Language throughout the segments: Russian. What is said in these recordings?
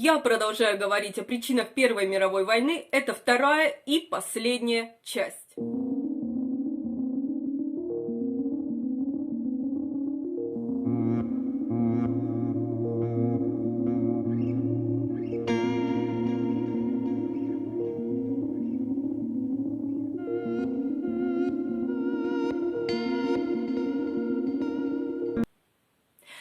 Я продолжаю говорить о причинах Первой мировой войны. Это вторая и последняя часть.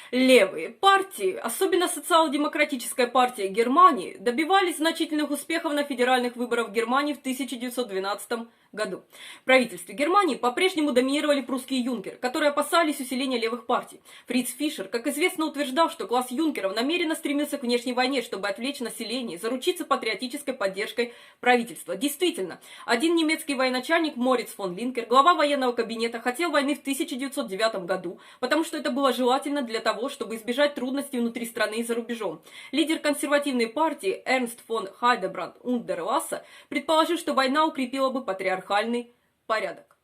Левые партии, особенно социал-демократическая партия Германии, добивались значительных успехов на федеральных выборах в Германии в 1912 году. В правительстве Германии по-прежнему доминировали прусские юнкеры, которые опасались усиления левых партий. Фриц Фишер, как известно, утверждал, что класс юнкеров намеренно стремился к внешней войне, чтобы отвлечь население и заручиться патриотической поддержкой правительства. Действительно, один немецкий военачальник Мориц фон Линкер, глава военного кабинета, хотел войны в 1909 году, потому что это было желательно для того, чтобы избежать трудностей внутри страны и за рубежом. Лидер консервативной партии Эрнст фон Хайдебранд Ундерлассе предположил, что война укрепила бы патриархальный порядок.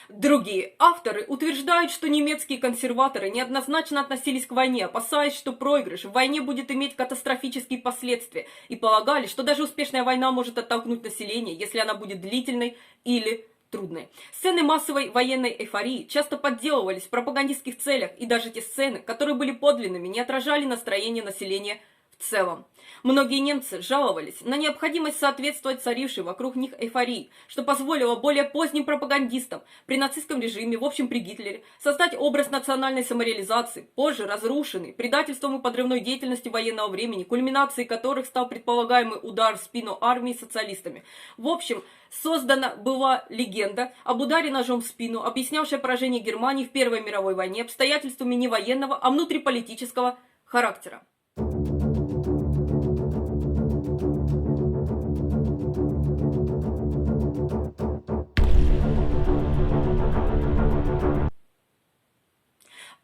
Другие авторы утверждают, что немецкие консерваторы неоднозначно относились к войне, опасаясь, что проигрыш в войне будет иметь катастрофические последствия, и полагали, что даже успешная война может оттолкнуть население, если она будет длительной или трудной. Сцены массовой военной эйфории часто подделывались в пропагандистских целях, и даже те сцены, которые были подлинными, не отражали настроение населения в целом. Многие немцы жаловались на необходимость соответствовать царившей вокруг них эйфории, что позволило более поздним пропагандистам при нацистском режиме, в общем при Гитлере, создать образ национальной самореализации, позже разрушенный предательством и подрывной деятельностью военного времени, кульминацией которых стал предполагаемый удар в спину армии социалистами. В общем, создана была легенда об ударе ножом в спину, объяснявшая поражение Германии в Первой мировой войне обстоятельствами не военного, а внутриполитического характера.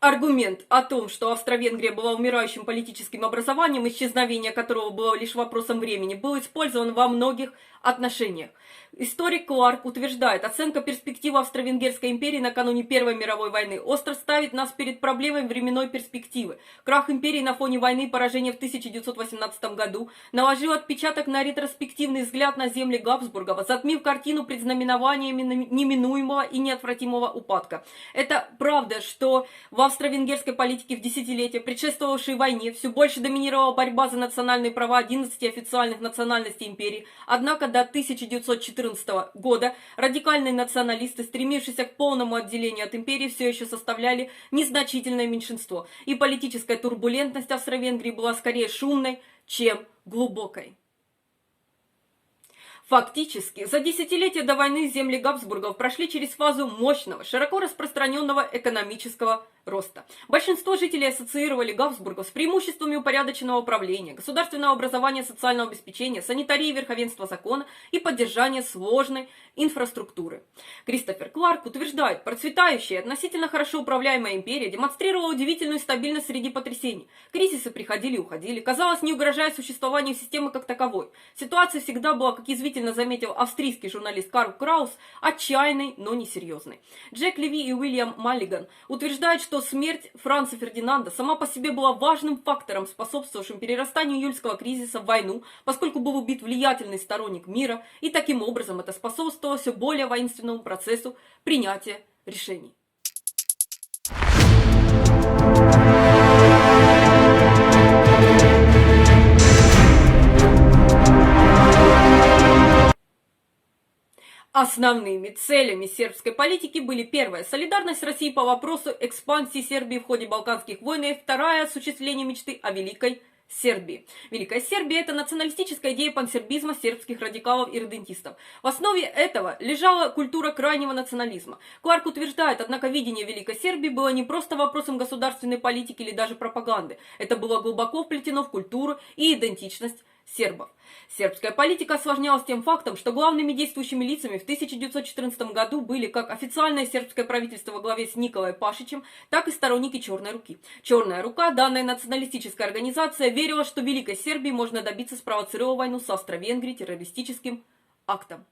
Аргумент о том, что Австро-Венгрия была умирающим политическим образованием, исчезновение которого было лишь вопросом времени, был использован во многих отношениях. Историк Кларк утверждает, оценка перспективы Австро-Венгерской империи накануне Первой мировой войны остро ставит нас перед проблемой временной перспективы. Крах империи на фоне войны и поражения в 1918 году наложил отпечаток на ретроспективный взгляд на земли Габсбургов, затмив картину предзнаменованиями неминуемого и неотвратимого упадка. Это правда, что в австро-венгерской политике в десятилетия, предшествовавшей войне, все больше доминировала борьба за национальные права 11 официальных национальностей империи, однако до 1914 года радикальные националисты, стремившиеся к полному отделению от империи, все еще составляли незначительное меньшинство, и политическая турбулентность Австро-Венгрии была скорее шумной, чем глубокой. Фактически, за десятилетия до войны земли Габсбургов прошли через фазу мощного, широко распространенного экономического роста. Большинство жителей ассоциировали Габсбургов с преимуществами упорядоченного управления, государственного образования, социального обеспечения, санитарии, верховенства закона и поддержания сложной инфраструктуры. Кристофер Кларк утверждает, процветающая, относительно хорошо управляемая империя демонстрировала удивительную стабильность среди потрясений. Кризисы приходили и уходили, казалось, не угрожая существованию системы как таковой. Ситуация всегда была, как язвительно заметил австрийский журналист Карл Краус, отчаянной, но несерьезной. Джек Леви и Уильям Маллиган утверждают, что смерть Франца Фердинанда сама по себе была важным фактором, способствовавшим перерастанию июльского кризиса в войну, поскольку был убит влиятельный сторонник мира, и таким образом это способствовало все более воинственному процессу принятия решений. Основными целями сербской политики были: первая – солидарность России по вопросу экспансии Сербии в ходе Балканских войн, и вторая – осуществление мечты о Великой Сербии. Великая Сербия – это националистическая идея пансербизма сербских радикалов и редентистов. В основе этого лежала культура крайнего национализма. Кларк утверждает, однако, видение Великой Сербии было не просто вопросом государственной политики или даже пропаганды. Это было глубоко вплетено в культуру и идентичность сербов. Сербская политика осложнялась тем фактом, что главными действующими лицами в 1914 году были как официальное сербское правительство во главе с Николаем Пашичем, так и сторонники Черной руки. Черная рука, данная националистическая организация, верила, что в Великой Сербии можно добиться, спровоцировав войну с Австро-Венгрией террористическим актом.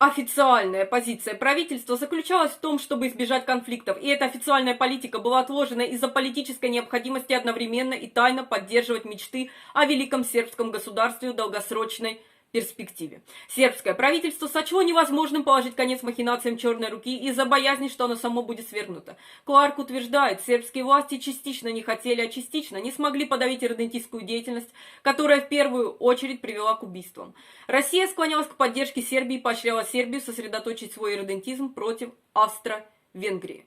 Официальная позиция правительства заключалась в том, чтобы избежать конфликтов, и эта официальная политика была отложена из-за политической необходимости одновременно и тайно поддерживать мечты о великом сербском государстве в долгосрочной перспективе. Сербское правительство сочло невозможным положить конец махинациям черной руки из-за боязни, что оно само будет свергнуто. Кларк утверждает, сербские власти частично не хотели, а частично не смогли подавить ирредентистскую деятельность, которая в первую очередь привела к убийствам. Россия склонялась к поддержке Сербии и поощряла Сербию сосредоточить свой ирредентизм против Австро-Венгрии.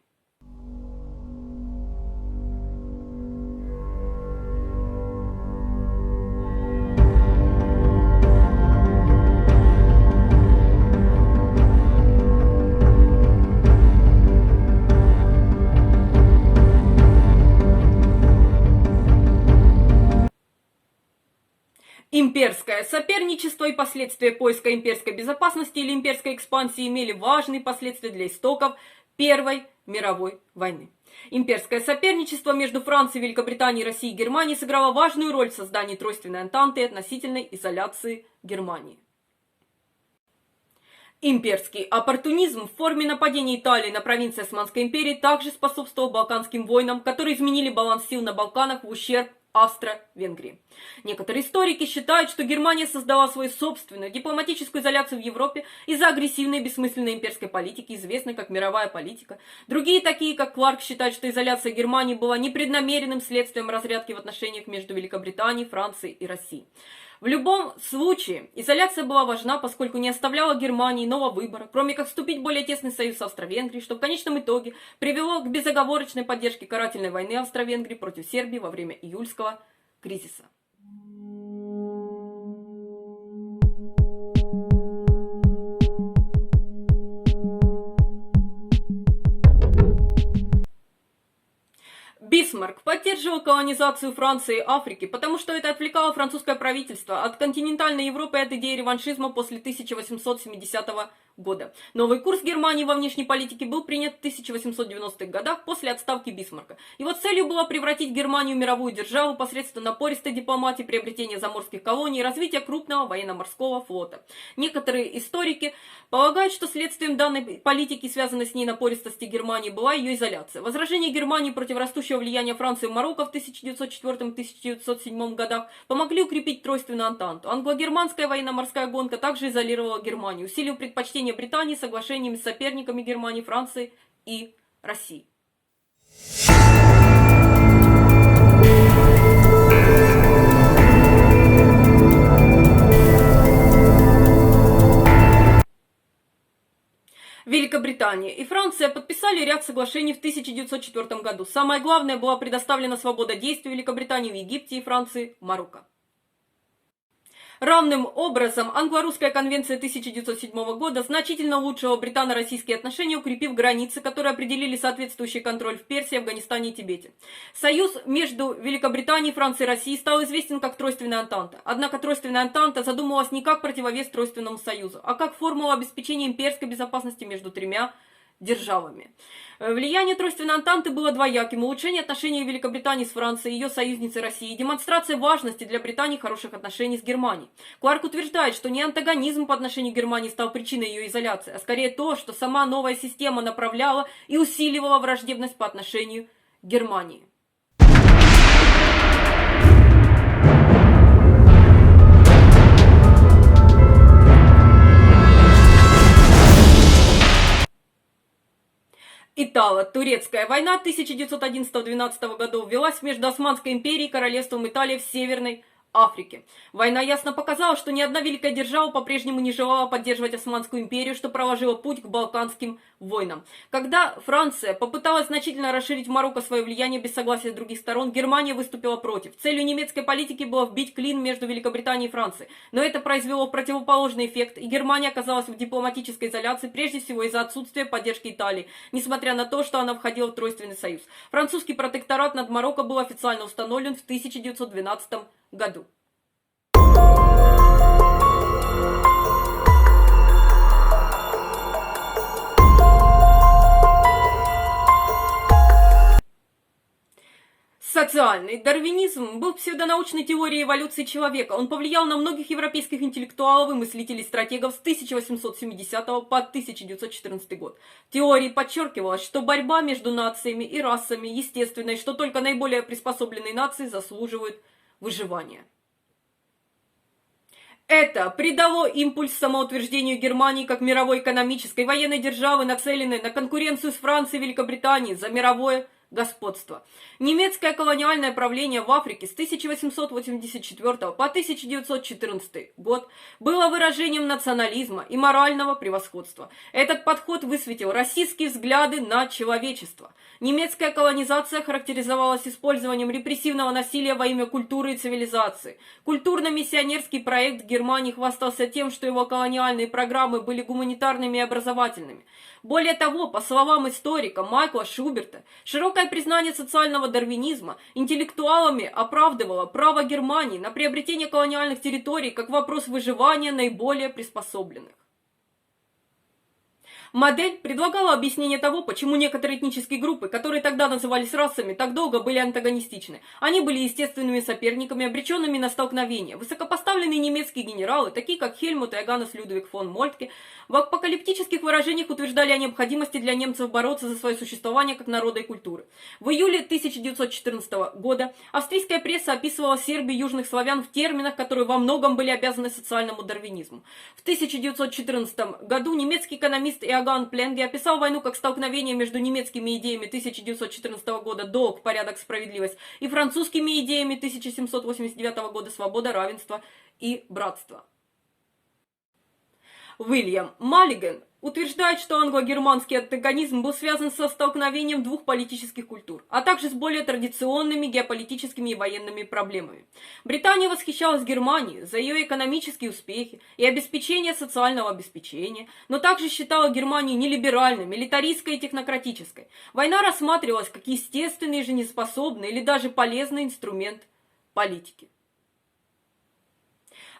Имперское соперничество и последствия поиска имперской безопасности или имперской экспансии имели важные последствия для истоков Первой мировой войны. Имперское соперничество между Францией, Великобританией, Россией и Германией сыграло важную роль в создании тройственной антанты и относительной изоляции Германии. Имперский оппортунизм в форме нападения Италии на провинции Османской империи также способствовал Балканским войнам, которые изменили баланс сил на Балканах в ущерб Австро-Венгрии. Некоторые историки считают, что Германия создала свою собственную дипломатическую изоляцию в Европе из-за агрессивной и бессмысленной имперской политики, известной как мировая политика. Другие, такие как Кларк, считают, что изоляция Германии была непреднамеренным следствием разрядки в отношениях между Великобританией, Францией и Россией. В любом случае, изоляция была важна, поскольку не оставляла Германии иного выбора, кроме как вступить в более тесный союз с Австро-Венгрией, что в конечном итоге привело к безоговорочной поддержке карательной войны Австро-Венгрии против Сербии во время июльского кризиса. Бисмарк поддерживал колонизацию Франции и Африки, потому что это отвлекало французское правительство от континентальной Европы и от идеи реваншизма после 1870 года. Новый курс Германии во внешней политике был принят в 1890-х годах после отставки Бисмарка. Его целью было превратить Германию в мировую державу посредством напористой дипломатии, приобретения заморских колоний и развития крупного военно-морского флота. Некоторые историки полагают, что следствием данной политики, связанной с ней напористости Германии, была ее изоляция. Возражения Германии против растущего влияния Франции в Марокко в 1904-1907 годах помогли укрепить тройственную антанту. Англо-германская военно-морская гонка также изолировала Германию, усилив предпочтение Британии соглашениями с соперниками Германии, Франции и России. Великобритания и Франция подписали ряд соглашений в 1904 году. Самое главное, была предоставлена свобода действий Великобритании в Египте и Франции в Марокко. Равным образом, Англо-Русская конвенция 1907 года значительно улучшила британо-российские отношения, укрепив границы, которые определили соответствующий контроль в Персии, Афганистане и Тибете. Союз между Великобританией, Францией и Россией стал известен как Тройственная антанта. Однако Тройственная антанта задумывалась не как противовес Тройственному союзу, а как формула обеспечения имперской безопасности между тремя державами. Влияние Тройственной антанты было двояким: улучшение отношений Великобритании с Францией и ее союзницей Россией, демонстрация важности для Британии хороших отношений с Германией. Кларк утверждает, что не антагонизм по отношению к Германии стал причиной ее изоляции, а скорее то, что сама новая система направляла и усиливала враждебность по отношению к Германии. Итало-турецкая война 1911-12 годов велась между Османской империей и королевством Италии в Северной Африке. Война ясно показала, что ни одна великая держава по-прежнему не желала поддерживать Османскую империю, что проложило путь к Балканским войнам. Когда Франция попыталась значительно расширить в Марокко свое влияние без согласия других сторон, Германия выступила против. Целью немецкой политики было вбить клин между Великобританией и Францией. Но это произвело противоположный эффект, и Германия оказалась в дипломатической изоляции, прежде всего из-за отсутствия поддержки Италии, несмотря на то, что она входила в Тройственный союз. Французский протекторат над Марокко был официально установлен в 1912 году. Социальная Социальный дарвинизм был псевдонаучной теорией эволюции человека. Он повлиял на многих европейских интеллектуалов и мыслителей, стратегов с 1870 по 1914 год. В теории подчеркивалось, что борьба между нациями и расами естественна, и что только наиболее приспособленные нации заслуживают выживания. Это придало импульс самоутверждению Германии как мировой экономической и военной державы, нацеленной на конкуренцию с Францией и Великобританией за мировое господство. Немецкое колониальное правление в Африке с 1884 по 1914 год было выражением национализма и морального превосходства. Этот подход высветил российские взгляды на человечество. Немецкая колонизация характеризовалась использованием репрессивного насилия во имя культуры и цивилизации. Культурно-миссионерский проект Германии хвастался тем, что его колониальные программы были гуманитарными и образовательными. Более того, по словам историка Майкла Шуберта, широкое признание социального дарвинизма интеллектуалами оправдывало право Германии на приобретение колониальных территорий как вопрос выживания наиболее приспособленных. Модель предлагала объяснение того, почему некоторые этнические группы, которые тогда назывались расами, так долго были антагонистичны. Они были естественными соперниками, обреченными на столкновение. Высокопоставленные немецкие генералы, такие как Хельмут и Иоганнес Людвиг фон Мольтке, в апокалиптических выражениях утверждали о необходимости для немцев бороться за свое существование как народа и культуры. В июле 1914 года австрийская пресса описывала Сербию и южных славян в терминах, которые во многом были обязаны социальному дарвинизму. В 1914 году немецкий экономист Иоганн Пленге описал войну как столкновение между немецкими идеями 1914 года «долг, порядок, справедливость» и французскими идеями 1789 года «свобода, равенство и братство». Уильям Маллиган утверждает, что англо-германский антагонизм был связан со столкновением двух политических культур, а также с более традиционными геополитическими и военными проблемами. Британия восхищалась Германией за ее экономические успехи и обеспечение социального обеспечения, но также считала Германию нелиберальной, милитаристской и технократической. Война рассматривалась как естественный, жизнеспособный или даже полезный инструмент политики.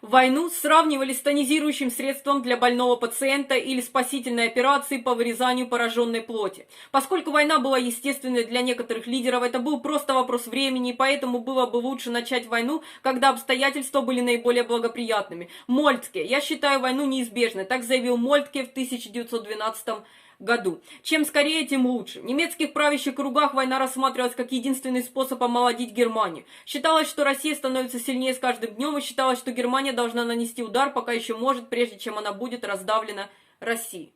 Войну сравнивали с тонизирующим средством для больного пациента или спасительной операцией по вырезанию пораженной плоти. Поскольку война была естественной для некоторых лидеров, это был просто вопрос времени, и поэтому было бы лучше начать войну, когда обстоятельства были наиболее благоприятными. Мольтке: «Я считаю войну неизбежной», так заявил Мольтке в 1912 году. Чем скорее, тем лучше. В немецких правящих кругах война рассматривалась как единственный способ омолодить Германию. Считалось, что Россия становится сильнее с каждым днем, и считалось, что Германия должна нанести удар, пока еще может, прежде чем она будет раздавлена Россией.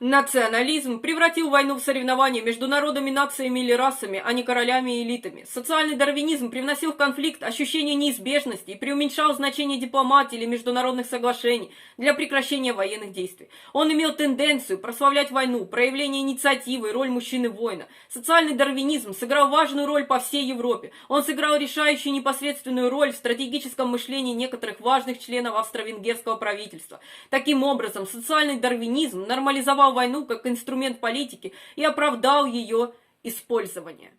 Национализм превратил войну в соревнование между народами, нациями или расами, а не королями и элитами. Социальный дарвинизм привносил в конфликт ощущение неизбежности и преуменьшал значение дипломатии или международных соглашений для прекращения военных действий. Он имел тенденцию прославлять войну, проявление инициативы и роль мужчины-воина. Социальный дарвинизм сыграл важную роль по всей Европе. Он сыграл решающую непосредственную роль в стратегическом мышлении некоторых важных членов австро-венгерского правительства. Таким образом, социальный дарвинизм нормализовал войну как инструмент политики и оправдал ее использование.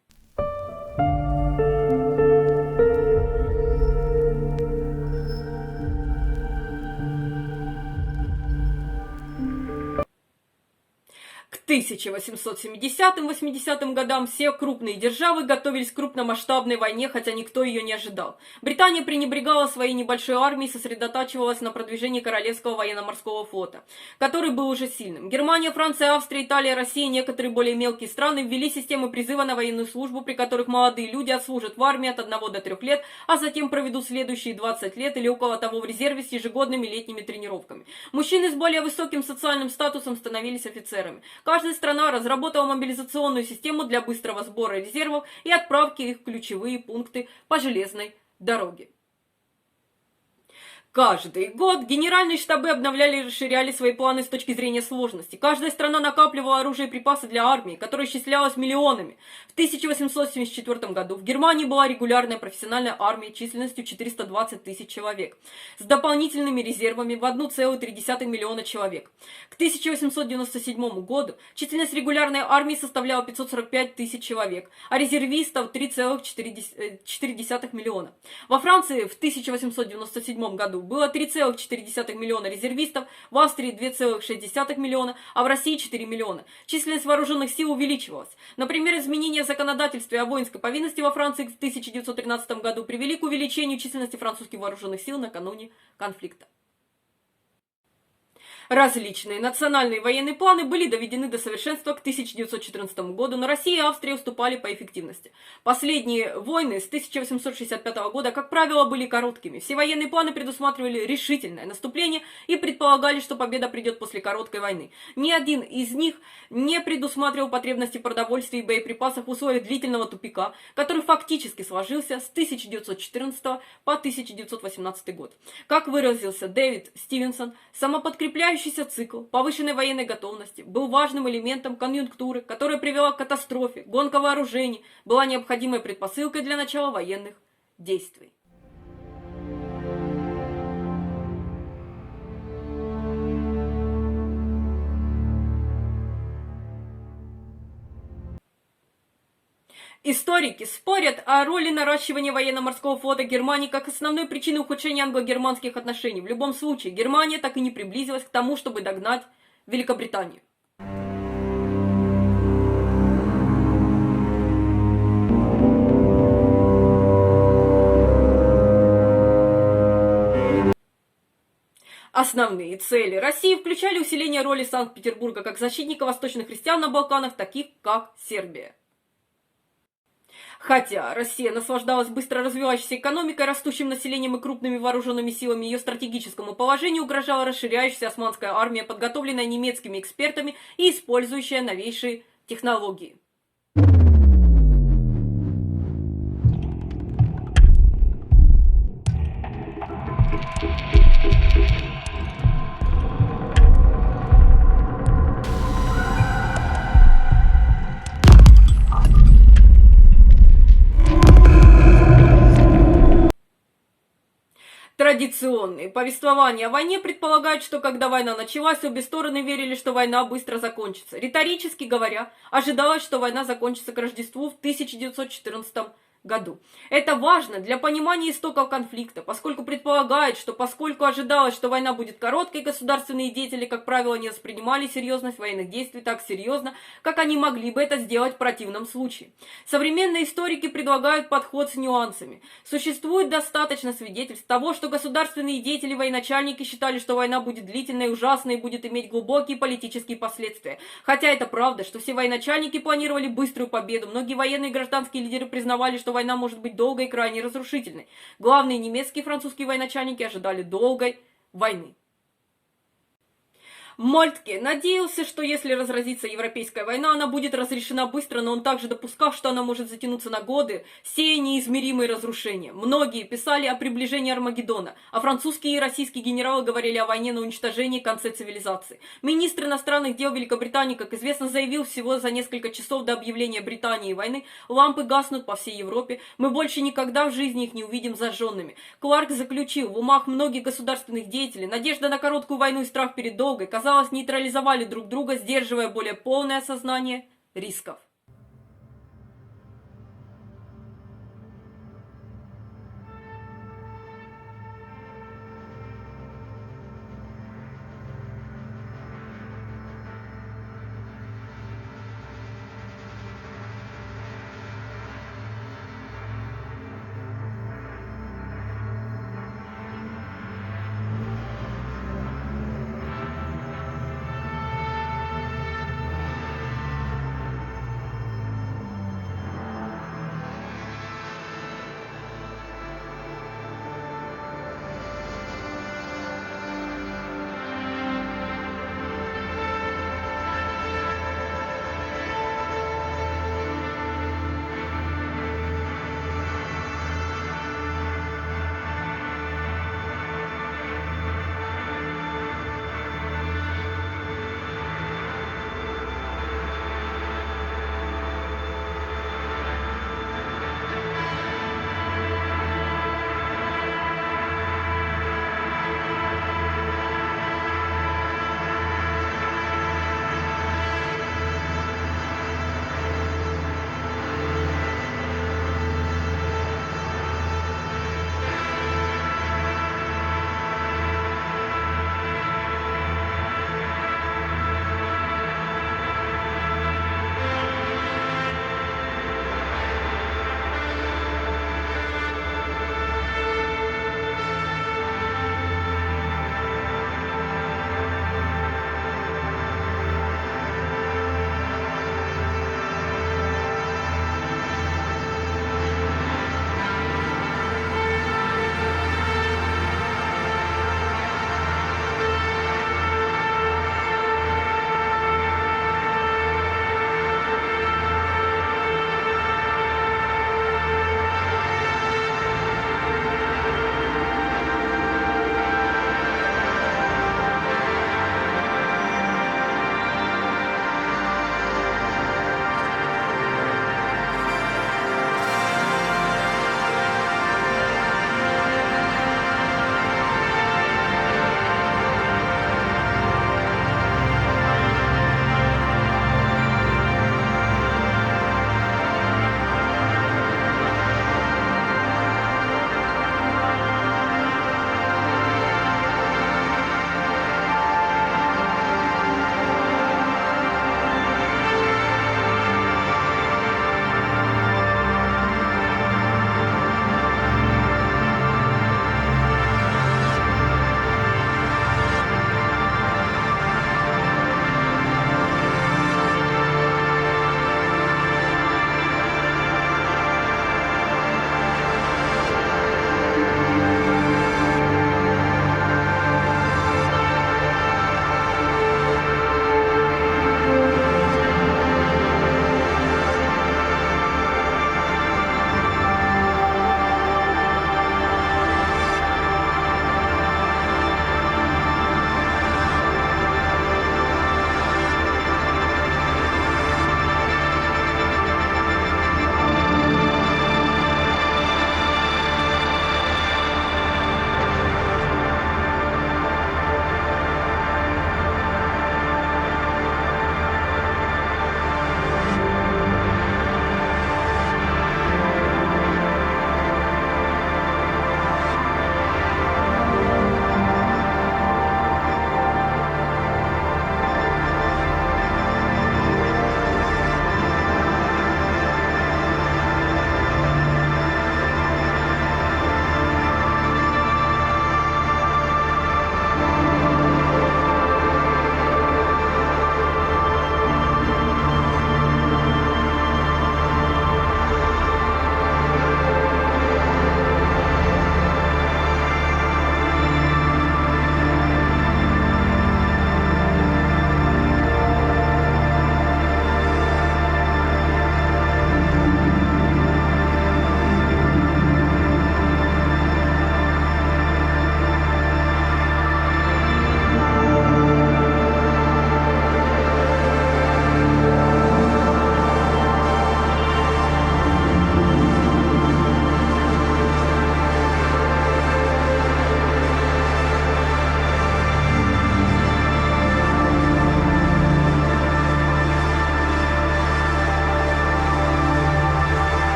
К 1870-80 годам все крупные державы готовились к крупномасштабной войне, хотя никто ее не ожидал. Британия пренебрегала своей небольшой армией и сосредотачивалась на продвижении Королевского военно-морского флота, который был уже сильным. Германия, Франция, Австрия, Италия, Россия и некоторые более мелкие страны ввели системы призыва на военную службу, при которых молодые люди отслужат в армии от 1 до 3 лет, а затем проведут следующие 20 лет или около того в резерве с ежегодными летними тренировками. Мужчины с более высоким социальным статусом становились офицерами. Каждая страна разработала мобилизационную систему для быстрого сбора резервов и отправки их в ключевые пункты по железной дороге. Каждый год генеральные штабы обновляли и расширяли свои планы с точки зрения сложности. Каждая страна накапливала оружие и припасы для армии, которая исчислялась миллионами. В 1874 году в Германии была регулярная профессиональная армия численностью 420 тысяч человек, с дополнительными резервами в 1,3 миллиона человек. К 1897 году численность регулярной армии составляла 545 тысяч человек, а резервистов 3,4 миллиона. Во Франции в 1897 году году было 3,4 миллиона резервистов, в Австрии 2,6 миллиона, а в России 4 миллиона. Численность вооруженных сил увеличивалась. Например, изменения в законодательстве о воинской повинности во Франции в 1913 году привели к увеличению численности французских вооруженных сил накануне конфликта. Различные национальные военные планы были доведены до совершенства к 1914 году, но Россия и Австрия уступали по эффективности. Последние войны с 1865 года, как правило, были короткими. Все военные планы предусматривали решительное наступление и предполагали, что победа придет после короткой войны. Ни один из них не предусматривал потребности в продовольствии и боеприпасах в условиях длительного тупика, который фактически сложился с 1914 по 1918 год. Как выразился Дэвид Стивенсон, самоподкрепляющийся цикл повышенной военной готовности был важным элементом конъюнктуры, которая привела к катастрофе. Гонка вооружений была необходимой предпосылкой для начала военных действий. Историки спорят о роли наращивания военно-морского флота Германии как основной причиной ухудшения англо-германских отношений. В любом случае, Германия так и не приблизилась к тому, чтобы догнать Великобританию. Основные цели России включали усиление роли Санкт-Петербурга как защитника восточных христиан на Балканах, таких как Сербия. Хотя Россия наслаждалась быстро развивающейся экономикой, растущим населением и крупными вооруженными силами, ее стратегическому положению угрожала расширяющаяся османская армия, подготовленная немецкими экспертами и использующая новейшие технологии. Традиционные повествования о войне предполагают, что когда война началась, обе стороны верили, что война быстро закончится. Риторически говоря, ожидалось, что война закончится к Рождеству в 1914 году. Это важно для понимания истоков конфликта, поскольку предполагает, что поскольку ожидалось, что война будет короткой, государственные деятели, как правило, не воспринимали серьезность военных действий так серьезно, как они могли бы это сделать в противном случае. Современные историки предлагают подход с нюансами. Существует достаточно свидетельств того, что государственные деятели, военачальники считали, что война будет длительной, ужасной и будет иметь глубокие политические последствия. Хотя это правда, что все военачальники планировали быструю победу, многие военные и гражданские лидеры признавали, что война может быть долгой и крайне разрушительной. Главные немецкие и французские военачальники ожидали долгой войны. Мольтке надеялся, что если разразится европейская война, она будет разрешена быстро, но он также допускал, что она может затянуться на годы, сея неизмеримые разрушения. Многие писали о приближении Армагеддона, а французские и российские генералы говорили о войне на уничтожении и конце цивилизации. Министр иностранных дел Великобритании, как известно, заявил всего за несколько часов до объявления Британии войны: лампы гаснут по всей Европе, мы больше никогда в жизни их не увидим зажженными. Кларк заключил: в умах многих государственных деятелей надежда на короткую войну и страх перед долгой, казалось, нейтрализовали друг друга, сдерживая более полное осознание рисков.